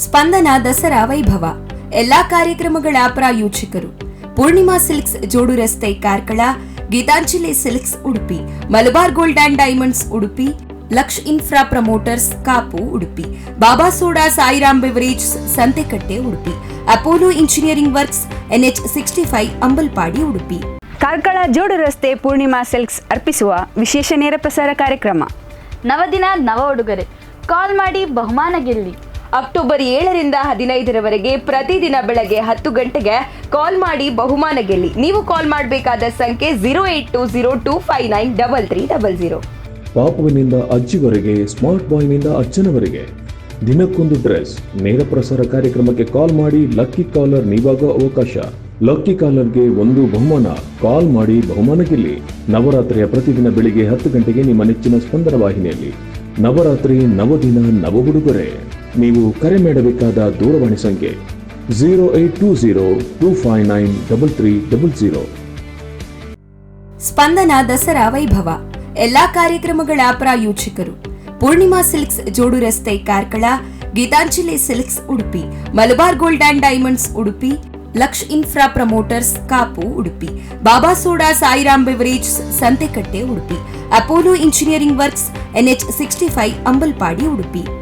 ಸ್ಪಂದನ ದಸರಾ ವೈಭವ ಎಲ್ಲಾ ಕಾರ್ಯಕ್ರಮಗಳ ಪ್ರಾಯೋಜಕರು Purnima silks Jodu Rasthe Karkala, Geetanjali silks Udupi, Malabar gold and diamonds Udupi, Laksh infra promoters Kapu Udupi, Baba soda Sairam beverage Santhekatte Udupi, Apollo engineering works NH 65 Ambalpady Udupi. Karkala Jodu Rasthe Purnima silks ಅರ್ಪಿಸುವ ವಿಶೇಷ ನೇರ ಪ್ರಸಾರ ಕಾರ್ಯಕ್ರಮ ನವದಿನ ನವ ಉಡುಗೊರೆ, ಕಾಲ್ ಮಾಡಿ ಬಹುಮಾನ ಗೆಲ್ಲಿ. ಅಕ್ಟೋಬರ್ 7ರಿಂದ 15ರವರೆಗೆ ಪ್ರತಿದಿನ ಬೆಳಗ್ಗೆ 10 ಗಂಟೆಗೆ ಕಾಲ್ ಮಾಡಿ ಬಹುಮಾನ ಗೆಲ್ಲಿ. ನೀವು ಕಾಲ್ ಮಾಡಬೇಕಾದ ಸಂಖ್ಯೆ 0820259300. ಪಾಪುವಿನಿಂದ ಅಜ್ಜಿವರೆಗೆ, ಸ್ಮಾರ್ಟ್ ಬಾಯ್ನಿಂದ ಅಜ್ಜನವರೆಗೆ ದಿನಕ್ಕೊಂದು ಡ್ರೆಸ್ ನೇರ ಪ್ರಸಾರ ಕಾರ್ಯಕ್ರಮಕ್ಕೆ ಕಾಲ್ ಮಾಡಿ. ಲಕ್ಕಿ ಕಾಲರ್ ನೀವಾಗೋ ಅವಕಾಶ. ಲಕ್ಕಿ ಕಾಲರ್ಗೆ ಒಂದು ಬಹುಮಾನ. ಕಾಲ್ ಮಾಡಿ ಬಹುಮಾನ ಗೆಲ್ಲಿ. ನವರಾತ್ರಿಯ ಪ್ರತಿದಿನ ಬೆಳಿಗ್ಗೆ 10 ಗಂಟೆಗೆ ನಿಮ್ಮ ನೆಚ್ಚಿನ ಸ್ಪಂದನ ವಾಹಿನಿಯಲ್ಲಿ. ನವರಾತ್ರಿ ನವದಿನ ನವ ಉಡುಗೊರೆ. ನೀವು ಕರೆ ಮಾಡಬೇಕಾದ ದೂರವಾಣಿ ಸಂಖ್ಯೆ 0820259300. ಸ್ಪಂದನ ದಸರಾ ವೈಭವ ಎಲ್ಲಾ ಕಾರ್ಯಕ್ರಮಗಳ ಪ್ರಾಯೋಜಕರು Purnima silks Jodu Rasthe Karkala, Geetanjali silks Udupi, Malabar gold and diamonds Udupi, Laksh infra promoters Kapu Udupi, Baba soda Sairam beverage Santhekatte Udupi, Apollo engineering works NH 65 Ambalpady Udupi.